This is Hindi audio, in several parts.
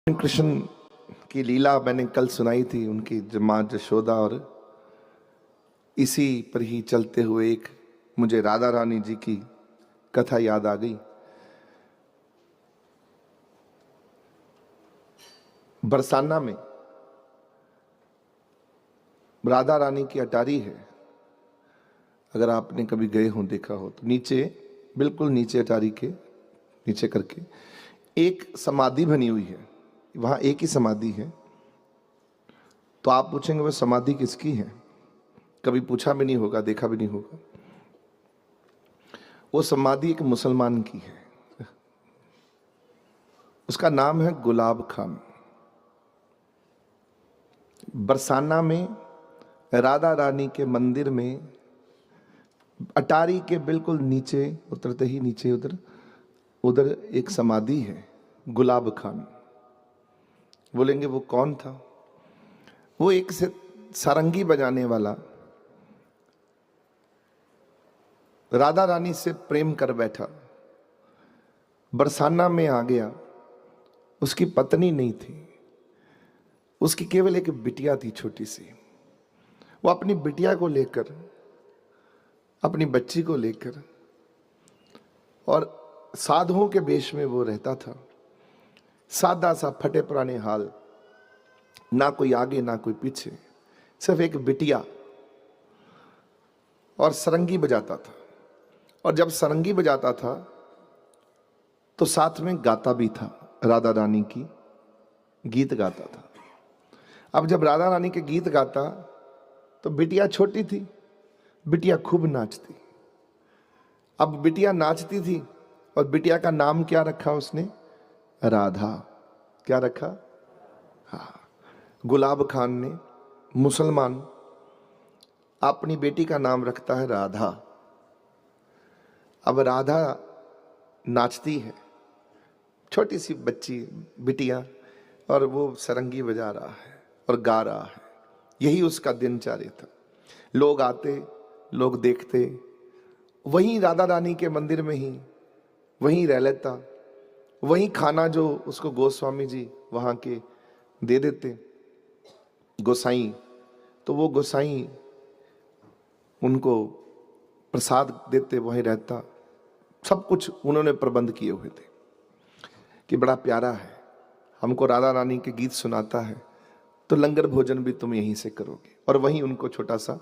कृष्ण की लीला मैंने कल सुनाई थी, उनकी माँ जशोदा, और इसी पर ही चलते हुए एक मुझे राधा रानी जी की कथा याद आ गई। बरसाना में राधा रानी की अटारी है। अगर आपने कभी गए हो, देखा हो, तो नीचे, बिल्कुल नीचे अटारी के नीचे करके एक समाधि बनी हुई है। वहां एक ही समाधि है। तो आप पूछेंगे वह समाधि किसकी है? कभी पूछा भी नहीं होगा, देखा भी नहीं होगा। वो समाधि एक मुसलमान की है। उसका नाम है गुलाब खान। बरसाना में राधा रानी के मंदिर में अटारी के बिल्कुल नीचे उतरते ही नीचे उधर उधर एक समाधि है, गुलाब खान। बोलेंगे वो कौन था? वो एक से सारंगी बजाने वाला, राधा रानी से प्रेम कर बैठा, बरसाना में आ गया। उसकी पत्नी नहीं थी, उसकी केवल एक बिटिया थी, छोटी सी। वो अपनी बिटिया को लेकर, अपनी बच्ची को लेकर, और साधुओं के वेश में वो रहता था। सादा सा फटे पुराने हाल, ना कोई आगे ना कोई पीछे, सिर्फ एक बिटिया। और सरंगी बजाता था। और जब सरंगी बजाता था तो साथ में गाता भी था, राधा रानी की गीत गाता था। अब जब राधा रानी के गीत गाता तो बिटिया छोटी थी, बिटिया खूब नाचती। अब बिटिया नाचती थी और बिटिया का नाम क्या रखा उसने? राधा। क्या रखा? हाँ, गुलाब खान ने, मुसलमान, अपनी बेटी का नाम रखता है राधा। अब राधा नाचती है, छोटी सी बच्ची बिटिया, और वो सरंगी बजा रहा है और गा रहा है। यही उसका दिनचर्या था। लोग आते, लोग देखते। वहीं राधा रानी के मंदिर में ही वहीं रह लेता। वहीं खाना जो उसको गोस्वामी जी वहां के दे देते, गोसाई, तो वो गोसाई उनको प्रसाद देते, वहीं रहता। सब कुछ उन्होंने प्रबंध किए हुए थे कि बड़ा प्यारा है, हमको राधा रानी के गीत सुनाता है, तो लंगर भोजन भी तुम यहीं से करोगे। और वहीं उनको छोटा सा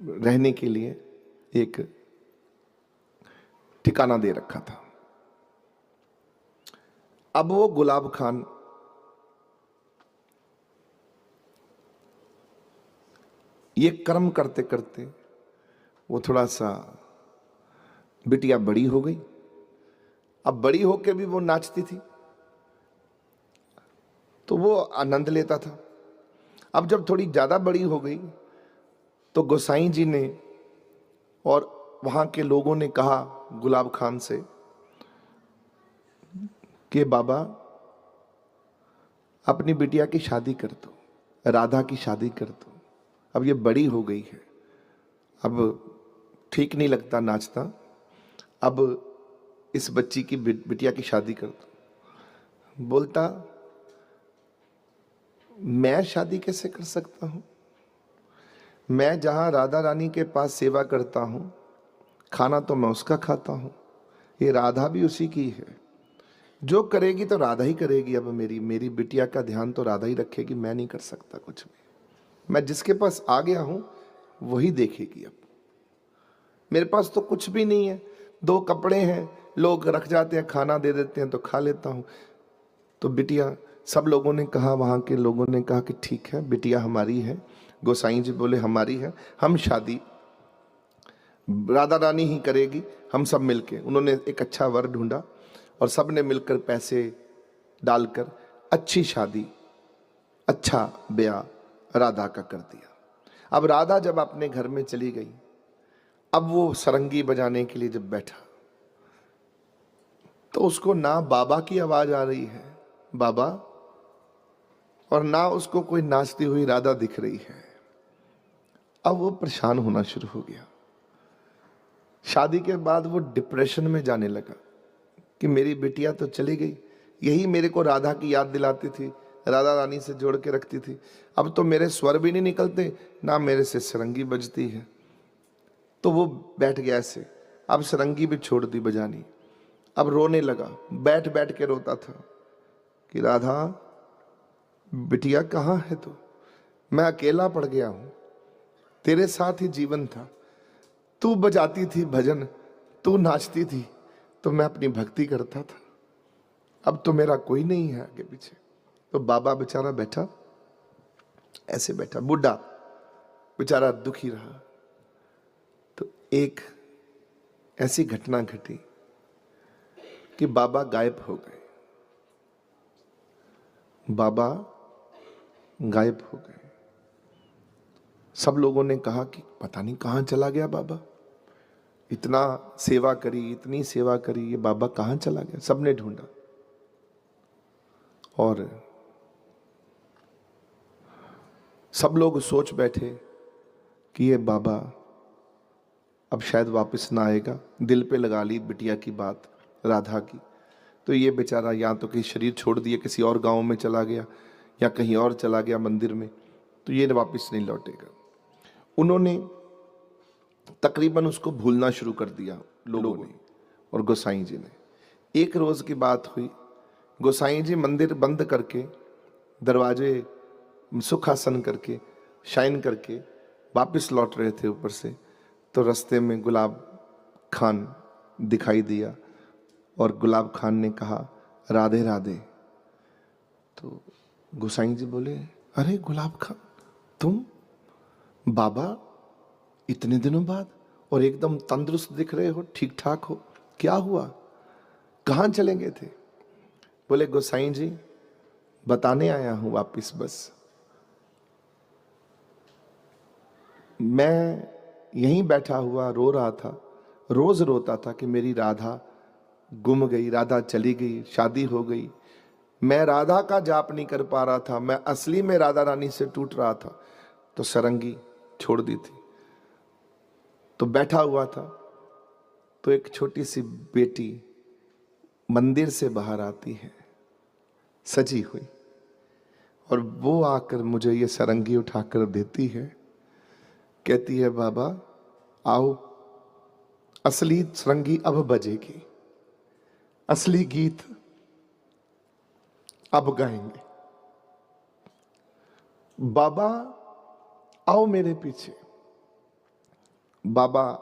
रहने के लिए एक ठिकाना दे रखा था। अब वो गुलाब खान ये कर्म करते करते वो थोड़ा सा, बिटिया बड़ी हो गई। अब बड़ी होके भी वो नाचती थी तो वो आनंद लेता था। अब जब थोड़ी ज्यादा बड़ी हो गई तो गोसाई जी ने और वहां के लोगों ने कहा गुलाब खान से कि बाबा, अपनी बिटिया की शादी कर दो, राधा की शादी कर दो। अब ये बड़ी हो गई है, अब ठीक नहीं लगता नाचना, अब इस बच्ची की बिटिया की शादी कर दो। बोलता, मैं शादी कैसे कर सकता हूं? मैं जहां राधा रानी के पास सेवा करता हूं, खाना तो मैं उसका खाता हूं, ये राधा भी उसी की है। जो करेगी तो राधा ही करेगी। अब मेरी मेरी बिटिया का ध्यान तो राधा ही रखेगी, मैं नहीं कर सकता कुछ भी। मैं जिसके पास आ गया हूं वही देखेगी। अब मेरे पास तो कुछ भी नहीं है, दो कपड़े हैं, लोग रख जाते हैं, खाना दे देते हैं तो खा लेता हूं। तो बिटिया, सब लोगों ने कहा, वहां के लोगों ने कहा कि ठीक है, बिटिया हमारी है। गोसाई जी बोले हमारी है, हम शादी राधा रानी ही करेगी, हम सब मिलके। उन्होंने एक अच्छा वर ढूंढा और सब ने मिलकर पैसे डालकर अच्छी शादी, अच्छा ब्याह राधा का कर दिया। अब राधा जब अपने घर में चली गई, अब वो सरंगी बजाने के लिए जब बैठा तो उसको ना बाबा की आवाज आ रही है, बाबा, और ना उसको कोई नाचती हुई राधा दिख रही है। अब वो परेशान होना शुरू हो गया। शादी के बाद वो डिप्रेशन में जाने लगा कि मेरी बिटिया तो चली गई, यही मेरे को राधा की याद दिलाती थी, राधा रानी से जोड़ के रखती थी। अब तो मेरे स्वर भी नहीं निकलते, ना मेरे से सरंगी बजती है। तो वो बैठ गया ऐसे, अब सरंगी भी छोड़ दी बजानी। अब रोने लगा, बैठ बैठ के रोता था कि राधा बिटिया कहाँ है तू? मैं अकेला पड़ गया हूं, तेरे साथ ही जीवन था। तू बजाती थी भजन, तू नाचती थी, तो मैं अपनी भक्ति करता था। अब तो मेरा कोई नहीं है आगे पीछे। तो बाबा बेचारा बैठा, ऐसे बैठा, बुढ़ा बेचारा दुखी रहा। तो एक ऐसी घटना घटी कि बाबा गायब हो गए। बाबा गायब हो गए। सब लोगों ने कहा कि पता नहीं कहां चला गया बाबा, इतना सेवा करी, इतनी सेवा करी, ये बाबा कहां चला गया? सबने ढूंढा और सब लोग सोच बैठे कि ये बाबा अब शायद वापस ना आएगा। दिल पे लगा ली बिटिया की बात, राधा की। तो ये बेचारा या तो कहीं शरीर छोड़ दिया, किसी और गांव में चला गया, या कहीं और चला गया मंदिर में, तो ये वापस नहीं लौटेगा। उन्होंने तकरीबन उसको भूलना शुरू कर दिया लोगों ने और गोसाई जी ने। एक रोज की बात हुई, गोसाई जी मंदिर बंद करके, दरवाजे सुखासन करके, शाइन करके वापस लौट रहे थे ऊपर से, तो रास्ते में गुलाब खान दिखाई दिया और गुलाब खान ने कहा राधे राधे। तो गोसाई जी बोले, अरे गुलाब खान तुम? बाबा इतने दिनों बाद, और एकदम तंदुरुस्त दिख रहे हो, ठीक ठाक हो, क्या हुआ, कहाँ चले गए थे? बोले गोसाई जी बताने आया हूं वापिस। बस मैं यहीं बैठा हुआ रो रहा था, रोज रोता था कि मेरी राधा गुम गई, राधा चली गई, शादी हो गई। मैं राधा का जाप नहीं कर पा रहा था, मैं असली में राधा रानी से टूट रहा था, तो सरंगी छोड़ दी थी। तो बैठा हुआ था, तो एक छोटी सी बेटी मंदिर से बाहर आती है सजी हुई, और वो आकर मुझे ये सरंगी उठाकर देती है। कहती है बाबा आओ, असली सरंगी अब बजेगी, असली गीत अब गाएंगे। बाबा आओ मेरे पीछे। बाबा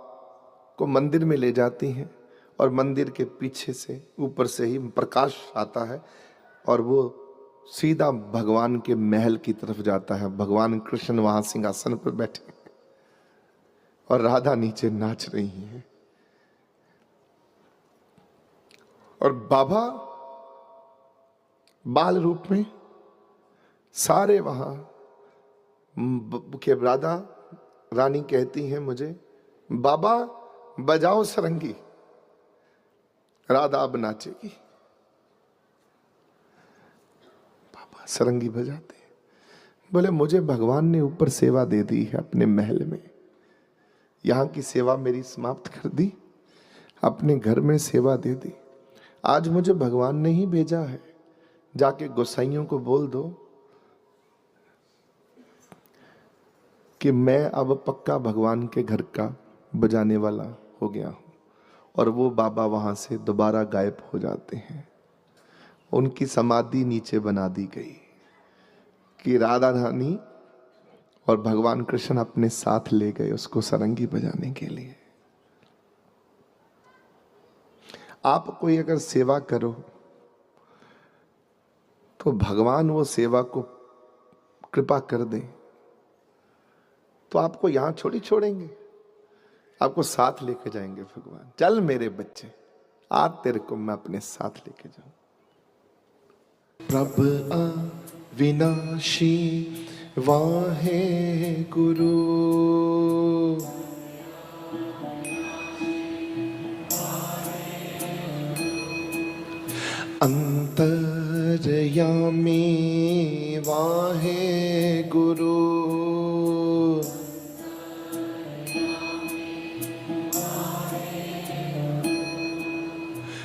को मंदिर में ले जाती हैं और मंदिर के पीछे से ऊपर से ही प्रकाश आता है और वो सीधा भगवान के महल की तरफ जाता है। भगवान कृष्ण वहां सिंहासन पर बैठे और राधा नीचे नाच रही है, और बाबा बाल रूप में सारे वहां के। राधा रानी कहती हैं मुझे, बाबा बजाओ सरंगी, राधा अब नाचेगी। बाबा सरंगी बजाते हैं। बोले मुझे भगवान ने ऊपर सेवा दे दी है अपने महल में, यहाँ की सेवा मेरी समाप्त कर दी, अपने घर में सेवा दे दी। आज मुझे भगवान ने ही भेजा है, जाके गोसाइयों को बोल दो कि मैं अब पक्का भगवान के घर का बजाने वाला हो गया हूं। और वो बाबा वहां से दोबारा गायब हो जाते हैं। उनकी समाधि नीचे बना दी गई कि राधा रानी और भगवान कृष्ण अपने साथ ले गए उसको सरंगी बजाने के लिए। आप कोई अगर सेवा करो तो भगवान वो सेवा को कृपा कर दे तो आपको यहां छोड़ी छोड़ेंगे, आपको साथ लेके जाएंगे भगवान। चल मेरे बच्चे, आज तेरे को मैं अपने साथ लेके जाऊं। प्रभ अविनाशी वाहे गुरु, अंतर्यामी वाहे गुरु,